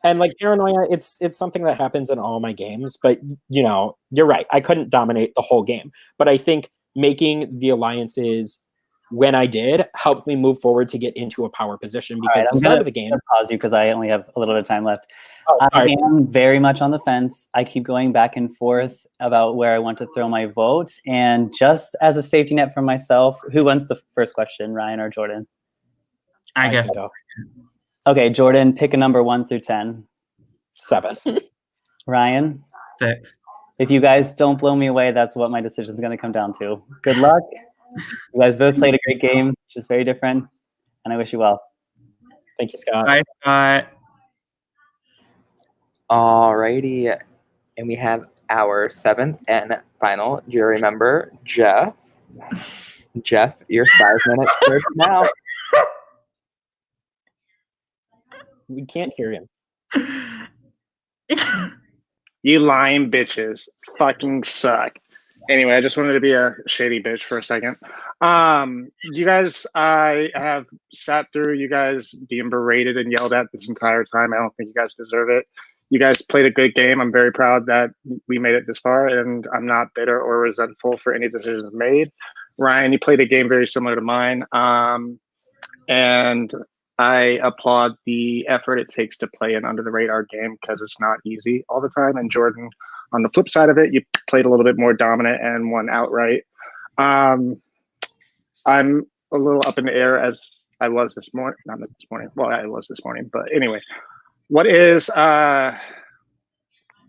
And like paranoia, it's something that happens in all my games. But you know, you're right. I couldn't dominate the whole game, but I think making the alliances when I did helped me move forward to get into a power position because the start of the game. Pause you because I only have a little bit of time left. Oh, I am very much on the fence. I keep going back and forth about where I want to throw my vote, and just as a safety net for myself, who wants the first question, Ryan or Jordan? I guess. Okay, Jordan, pick a number 1 through 10. 7. Ryan? 6. If you guys don't blow me away, that's what my decision is going to come down to. Good luck. You guys both played a great game, just very different, and I wish you well. Thank you, Scott. Bye, Scott. Alrighty. And we have our 7th and final jury member, Jeff. Jeff, your 5 minutes starts now. We can't hear him. You lying bitches fucking suck. Anyway, I just wanted to be a shady bitch for a second. You guys, I have sat through you guys being berated and yelled at this entire time. I don't think you guys deserve it. You guys played a good game. I'm very proud that we made it this far, and I'm not bitter or resentful for any decisions made. Ryan, you played a game very similar to mine. And I applaud the effort it takes to play an under the radar game because it's not easy all the time. And Jordan, on the flip side of it, you played a little bit more dominant and won outright. I'm a little up in the air as I was this morning. Not this morning. Well, I was this morning. But anyway, what is it's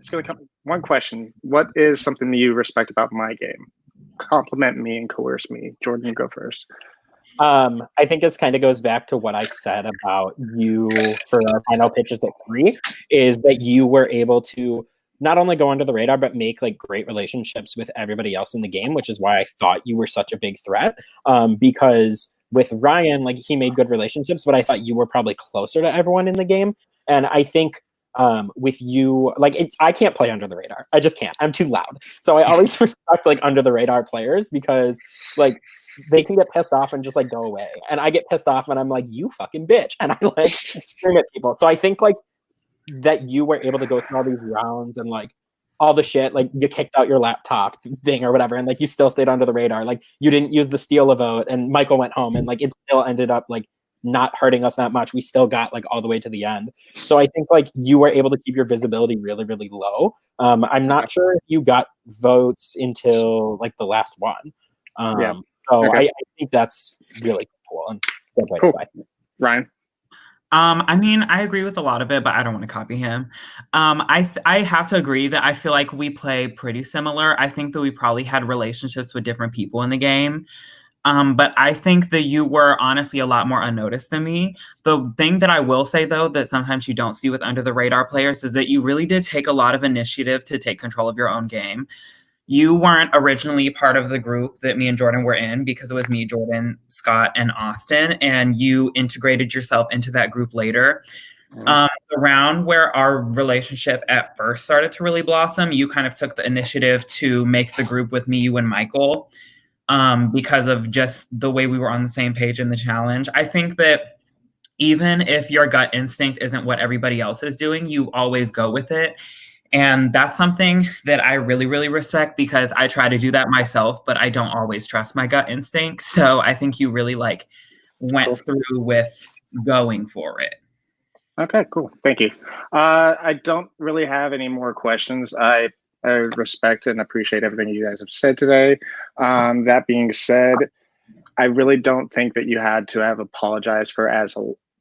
going to come. One question. What is something that you respect about my game? Compliment me and coerce me. Jordan, you go first. I think this kind of goes back to what I said about you for our final pitches at 3, is that you were able to not only go under the radar, but make like great relationships with everybody else in the game, which is why I thought you were such a big threat. Because with Ryan, like he made good relationships, but I thought you were probably closer to everyone in the game. And I think with you, like I can't play under the radar. I just can't. I'm too loud. So I always respect like under the radar players because like they can get pissed off and just like go away. And I get pissed off and I'm like, you fucking bitch. And I like scream at people. So I think like that you were able to go through all these rounds and like all the shit, like you kicked out your laptop thing or whatever, and like you still stayed under the radar. Like you didn't use the steal a vote, and Michael went home, and like it still ended up like not hurting us that much. We still got like all the way to the end. So I think like you were able to keep your visibility really, really low. I'm not sure if you got votes until like the last one. Yeah. So Okay. I think that's really cool and good way Cool. to play. Ryan. I mean, I agree with a lot of it, but I don't want to copy him. I have to agree that I feel like we play pretty similar. I think that we probably had relationships with different people in the game. But I think that you were honestly a lot more unnoticed than me. The thing that I will say, though, that sometimes you don't see with under the radar players is that you really did take a lot of initiative to take control of your own game. You weren't originally part of the group that me and Jordan were in because it was me, Jordan, Scott, and Austin, and you integrated yourself into that group later. The round where our relationship at first started to really blossom, you kind of took the initiative to make the group with me, you, and Michael. Because of just the way we were on the same page in the challenge. I think that even if your gut instinct isn't what everybody else is doing, you always go with it. And that's something that I really, really respect because I try to do that myself, but I don't always trust my gut instinct. So I think you really like went through with going for it. Okay, cool. Thank you. I don't really have any more questions. I respect and appreciate everything you guys have said today. That being said, I really don't think that you had to have apologized for as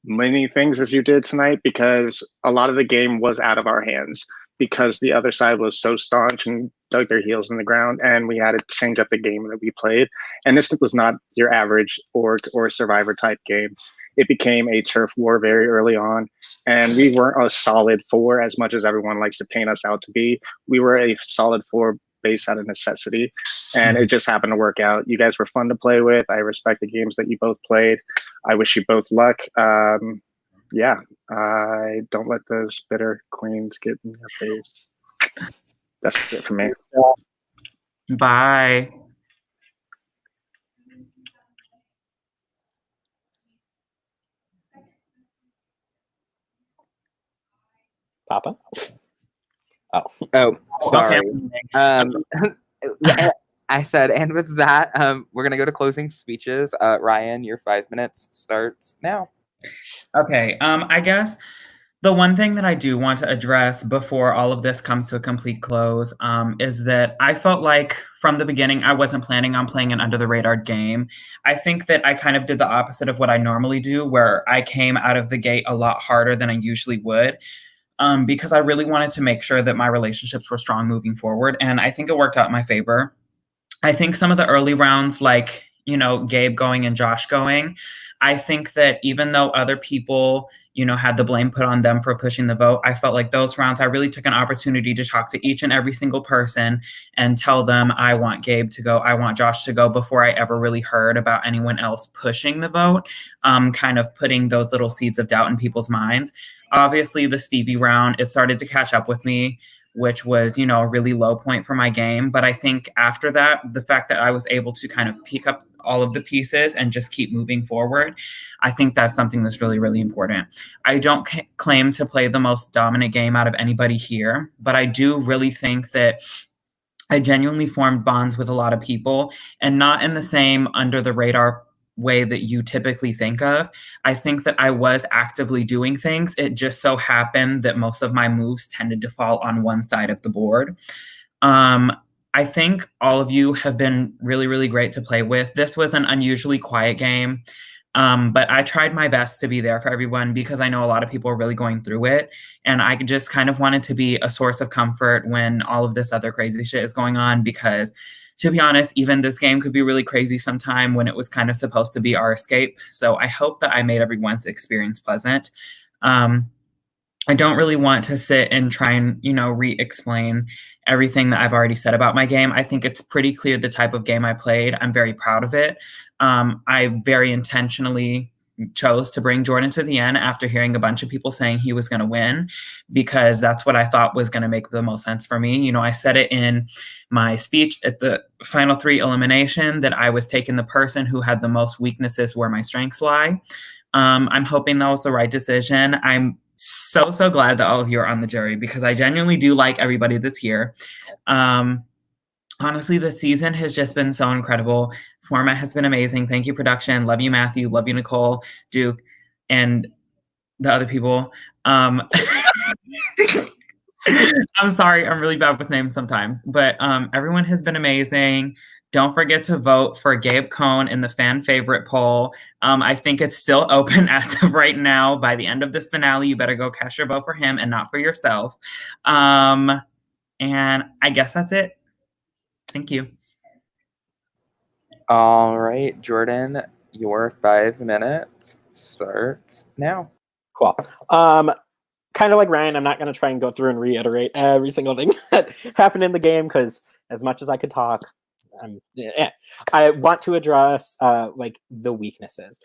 many things as you did tonight because a lot of the game was out of our hands because the other side was so staunch and dug their heels in the ground, and we had to change up the game that we played. And this was not your average org or survivor type game. It became a turf war very early on, and we weren't a solid 4 as much as everyone likes to paint us out to be. We were a solid 4 based out of necessity, and it just happened to work out. You guys were fun to play with. I respect the games that you both played. I wish you both luck. Yeah, I don't let those bitter queens get in your face. That's it for me. Bye. Papa? Oh. Oh, sorry. Okay. Yeah, I said, and with that, we're gonna go to closing speeches. Ryan, your 5 minutes starts now. Okay. I guess the one thing that I do want to address before all of this comes to a complete close is that I felt like from the beginning I wasn't planning on playing an under the radar game. I think that I kind of did the opposite of what I normally do, where I came out of the gate a lot harder than I usually would. Because I really wanted to make sure that my relationships were strong moving forward. And I think it worked out in my favor. I think some of the early rounds, like, you know, Gabe going and Josh going, I think that even though other people, you know, had the blame put on them for pushing the vote, I felt like those rounds, I really took an opportunity to talk to each and every single person and tell them, I want Gabe to go, I want Josh to go, before I ever really heard about anyone else pushing the vote, kind of putting those little seeds of doubt in people's minds. Obviously, the Stevie round, it started to catch up with me, which was, you know, a really low point for my game. But I think after that, the fact that I was able to kind of pick up all of the pieces and just keep moving forward, I think that's something that's really, really important. I don't claim to play the most dominant game out of anybody here, but I do really think that I genuinely formed bonds with a lot of people, and not in the same under the radar way that you typically think of. I think that I was actively doing things. It just so happened that most of my moves tended to fall on one side of the board. I think all of you have been really, really great to play with. This was an unusually quiet game. But I tried my best to be there for everyone because I know a lot of people are really going through it. And I just kind of wanted to be a source of comfort when all of this other crazy shit is going on, because to be honest, even this game could be really crazy sometime when it was kind of supposed to be our escape. So I hope that I made everyone's experience pleasant. I don't really want to sit and try and, you know, re-explain everything that I've already said about my game. I think it's pretty clear the type of game I played. I'm very proud of it. I very intentionally chose to bring Jordan to the end after hearing a bunch of people saying he was going to win, because that's what I thought was going to make the most sense for me. You know, I said it in my speech at the final 3 elimination that I was taking the person who had the most weaknesses where my strengths lie. I'm hoping that was the right decision. I'm so glad that all of you are on the jury because I genuinely do like everybody that's here. Honestly, the season has just been so incredible. Format has been amazing. Thank you, production. Love you, Matthew. Love you, Nicole, Duke, and the other people. I'm sorry, I'm really bad with names sometimes, but everyone has been amazing. Don't forget to vote for Gabe Cohn in the fan favorite poll. I think it's still open as of right now. By the end of this finale, you better go cast your vote for him and not for yourself. And I guess that's it. Thank you. All right, Jordan, your 5 minutes starts now. Cool. Kind of like Ryan, I'm not going to try and go through and reiterate every single thing that happened in the game because as much as I could talk, I want to address like the weaknesses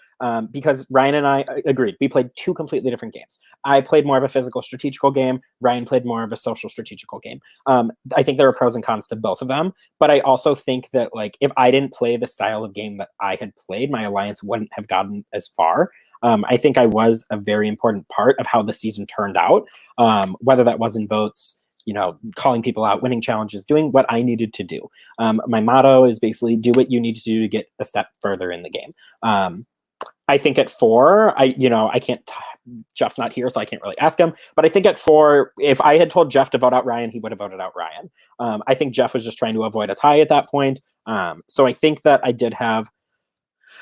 because Ryan and I agreed. We played two completely different games. I played more of a physical strategical game. Ryan played more of a social strategical game. I think there are pros and cons to both of them, but I also think that like if I didn't play the style of game that I had played, my alliance wouldn't have gotten as far. I think I was a very important part of how the season turned out, whether that was in votes, calling people out, winning challenges, doing what I needed to do. My motto is basically do what you need to do to get a step further in the game. I think at 4, I can't, Jeff's not here, so I can't really ask him, but I think at 4, if I had told Jeff to vote out Ryan, he would have voted out Ryan. I think Jeff was just trying to avoid a tie at that point. So I think that I did have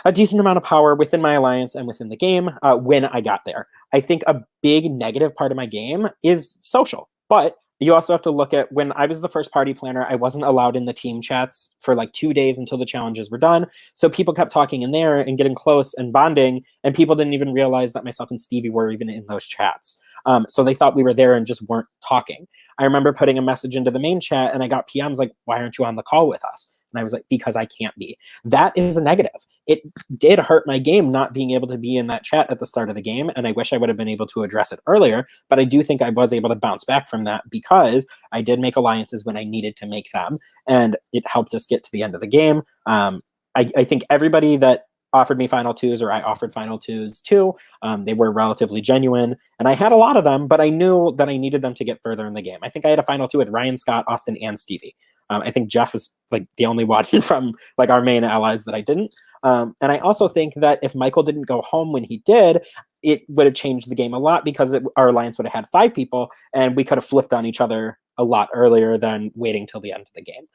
a decent amount of power within my alliance and within the game when I got there. I think a big negative part of my game is social, but you also have to look at when I was the first party planner, I wasn't allowed in the team chats for like 2 days until the challenges were done. So people kept talking in there and getting close and bonding, and people didn't even realize that myself and Stevie were even in those chats. So they thought we were there and just weren't talking. I remember putting a message into the main chat and I got PMs like, why aren't you on the call with us? And I was like, because I can't be. That is a negative. It did hurt my game not being able to be in that chat at the start of the game, and I wish I would have been able to address it earlier, but I do think I was able to bounce back from that because I did make alliances when I needed to make them, and it helped us get to the end of the game. I think everybody that offered me final 2s, or I offered final 2s too, they were relatively genuine, and I had a lot of them, but I knew that I needed them to get further in the game. I think I had a final 2 with Ryan, Scott, Austin, and Stevie. I think Jeff was like the only one from like our main allies that I didn't. And I also think that if Michael didn't go home when he did, it would have changed the game a lot because our alliance would have had 5 people and we could have flipped on each other a lot earlier than waiting till the end of the game.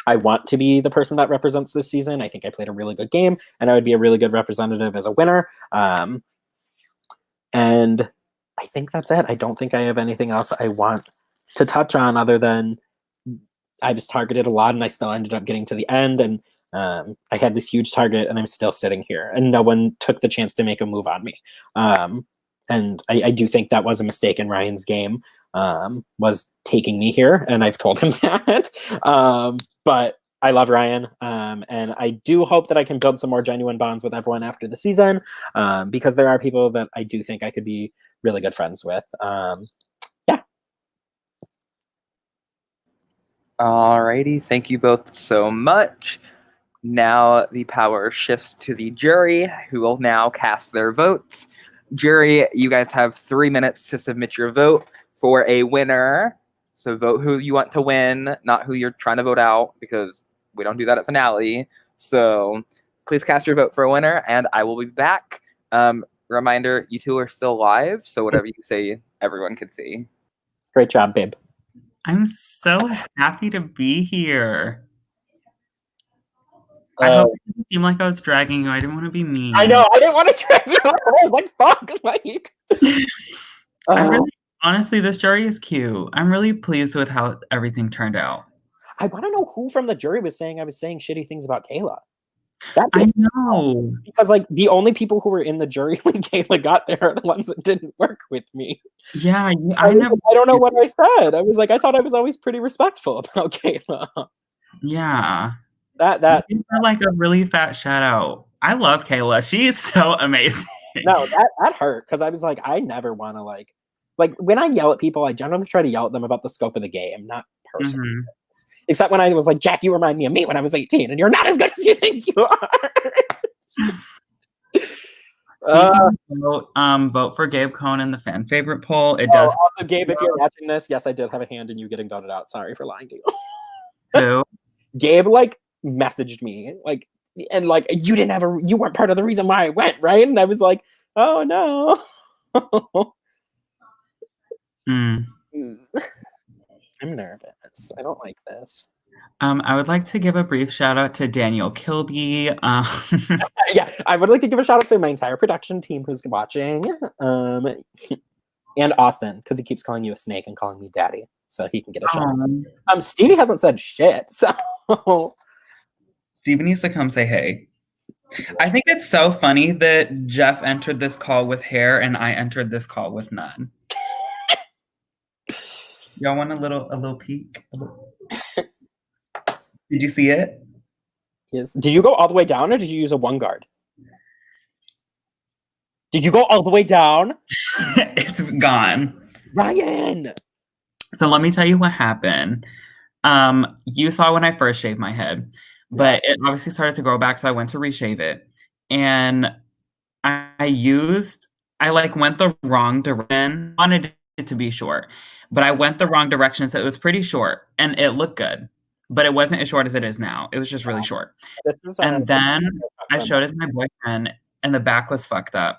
I want to be the person that represents this season. I think I played a really good game and I would be a really good representative as a winner. And I think that's it. I don't think I have anything else I want to touch on other than I was targeted a lot and I still ended up getting to the end, and I had this huge target and I'm still sitting here and no one took the chance to make a move on me. And I do think that was a mistake in Ryan's game, was taking me here, and I've told him that. But I love Ryan, and I do hope that I can build some more genuine bonds with everyone after the season, because there are people that I do think I could be really good friends with. Alrighty, thank you both so much. Now the power shifts to the jury, who will now cast their votes. Jury, you guys have 3 minutes to submit your vote for a winner. So vote who you want to win, not who you're trying to vote out, because we don't do that at finale. So please cast your vote for a winner, and I will be back. Reminder, you two are still live, so whatever you say, everyone can see. Great job, babe. I'm so happy to be here. I hope it didn't seem like I was dragging you. I didn't want to be mean. I know. I didn't want to drag you. I was like, fuck. Like, honestly, this jury is cute. I'm really pleased with how everything turned out. I want to know who from the jury was saying I was saying shitty things about Kayla. I know. Because like the only people who were in the jury when Kayla got there are the ones that didn't work with me. Yeah, I don't know what I said. I was like, I thought I was always pretty respectful about Kayla. Yeah. That like a really fat shout out. I love Kayla. She is so amazing. No, that hurt because I was like, I never want to like when I yell at people, I generally try to yell at them about the scope of the game, not personally. Mm-hmm. Except when I was like, Jack, you remind me of me when I was 18, and you're not as good as you think you are. Speaking of vote for Gabe Cohn in the fan favorite poll. It does. Also, Gabe, if you're watching this, yes, I did have a hand in you getting voted out. Sorry for lying to you. Who? Gabe messaged me and you weren't part of the reason why I went, right? And I was like, oh no. I'm nervous. I don't like this. I would like to give a brief shout out to Daniel Kilby. Yeah, I would like to give a shout out to my entire production team who's watching. And Austin, because he keeps calling you a snake and calling me daddy. So he can get a shout out. Stevie hasn't said shit, so Stevie needs to come say hey. I think it's so funny that Jeff entered this call with hair and I entered this call with none. Y'all want a little peek? Did you see it? Yes. Did you go all the way down or did you use a one guard? Did you go all the way down? It's gone. Ryan! So let me tell you what happened. You saw when I first shaved my head, but it obviously started to grow back, so I went to reshave it. And I went the wrong direction. I wanted it to be short, but I went the wrong direction, so it was pretty short, and it looked good. But it wasn't as short as it is now. It was just really short. And then I showed it to my boyfriend, and the back was fucked up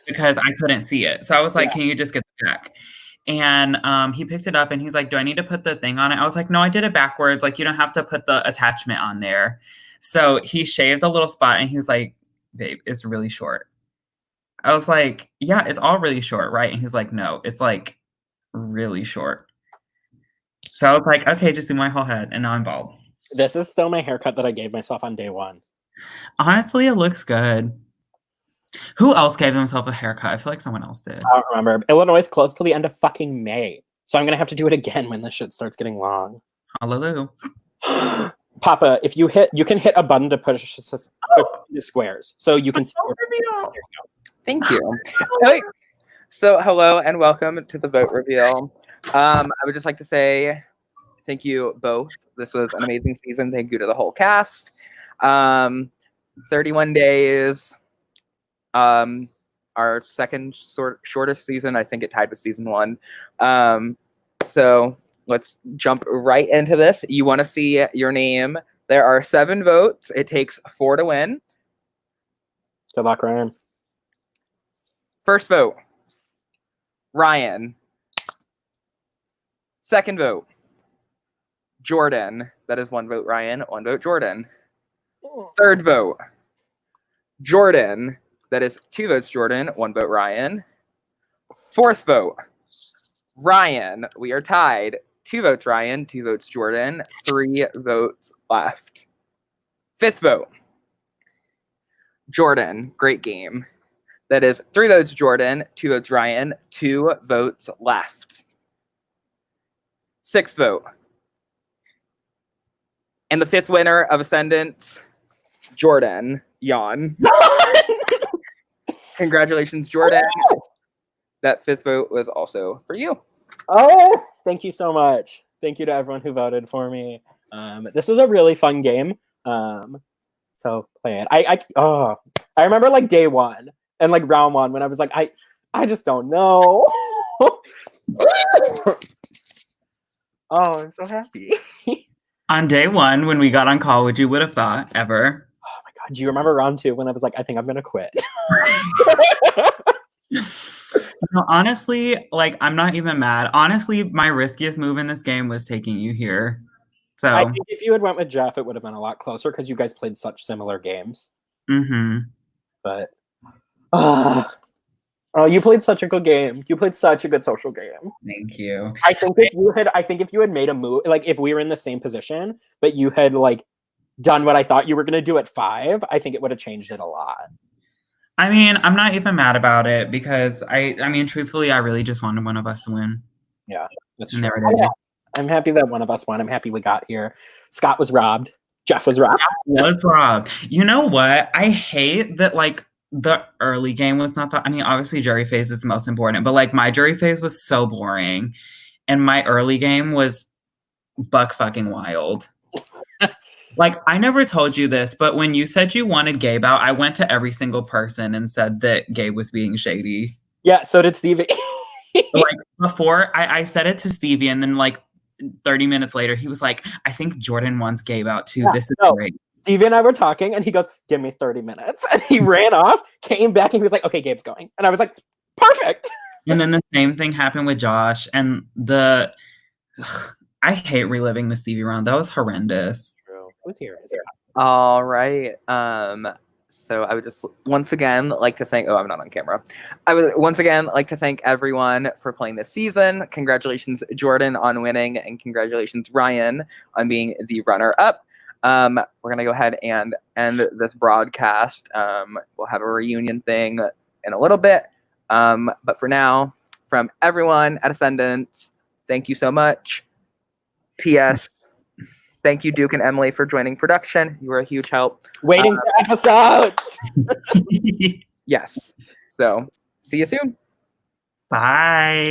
because I couldn't see it. So I was like, can you just get the back? And he picked it up, and he's like, do I need to put the thing on it? I was like, no, I did it backwards. You don't have to put the attachment on there. So he shaved a little spot, and he was like, babe, it's really short. I was like, yeah, it's all really short, right? And he's like, no, it's really short. So I was like, okay, just do my whole head, and now I'm bald. This is still my haircut that I gave myself on day one. Honestly, it looks good. Who else gave themselves a haircut? I feel like someone else did. I don't remember. Illinois is close till the end of fucking May. So I'm going to have to do it again when this shit starts getting long. Hallelujah. Papa, if you can hit a button to push the squares. So you can see. Thank you. Okay. So hello and welcome to the vote reveal. I would just like to say thank you both. This was an amazing season. Thank you to the whole cast. 31 days. Our second shortest season. I think it tied with season 1. So let's jump right into this. You want to see your name. There are 7 votes. It takes 4 to win. Good luck, Ryan. First vote, Ryan. Second vote, Jordan. That is 1 vote, Ryan. 1 vote, Jordan. Third vote, Jordan. That is 2 votes, Jordan. 1 vote, Ryan. Fourth vote, Ryan. We are tied. 2 votes, Ryan. 2 votes, Jordan. 3 votes left. Fifth vote, Jordan. Great game. That is 3 votes, Jordan. 2 votes, Ryan. 2 votes left. Sixth vote. And the 5th winner of Ascendance, Jordan. Yawn. Congratulations, Jordan. That 5th vote was also for you. Oh, thank you so much. Thank you to everyone who voted for me. This was a really fun game. So play it. I remember day 1 and round 1 when I was like, I just don't know. Oh, I'm so happy. On day 1, when we got on call, would you would have thought ever? Oh my god, do you remember round 2 when I was like, I think I'm gonna quit? No, honestly, I'm not even mad. Honestly, my riskiest move in this game was taking you here. So I think if you had went with Jeff, it would have been a lot closer because you guys played such similar games. Mm-hmm. But oh, you played such a good game. You played such a good social game. Thank you. I think if you had made a move, if we were in the same position, but you had done what I thought you were gonna do at 5, I think it would have changed it a lot. I mean, I'm not even mad about it because I mean, truthfully, I really just wanted one of us to win. Yeah, that's true. I'm happy that one of us won. I'm happy we got here. Scott was robbed. Jeff was robbed. Was robbed. You know what? I hate that the early game was not that. I mean, obviously jury phase is the most important, but my jury phase was so boring. And my early game was buck fucking wild. Like, I never told you this, but when you said you wanted Gabe out, I went to every single person and said that Gabe was being shady. Yeah, so did Stevie. Like, before, I said it to Stevie, and then, like, 30 minutes later, he was like, I think Jordan wants Gabe out, too. Yeah, This is no. great. Stevie and I were talking, and he goes, give me 30 minutes. And he ran off, came back, and he was like, okay, Gabe's going. And I was like, perfect. And then the same thing happened with Josh, and I hate reliving the Stevie round. That was horrendous. Who's here? All right. So I would just once again like to thank. Oh, I'm not on camera. I would once again like to thank everyone for playing this season. Congratulations, Jordan, on winning, and congratulations, Ryan, on being the runner-up. We're gonna go ahead and end this broadcast. We'll have a reunion thing in a little bit. But for now, from everyone at Ascendance, thank you so much. P.S. Thank you, Duke and Emily, for joining production. You were a huge help. Waiting for episodes. Yes. So, see you soon. Bye.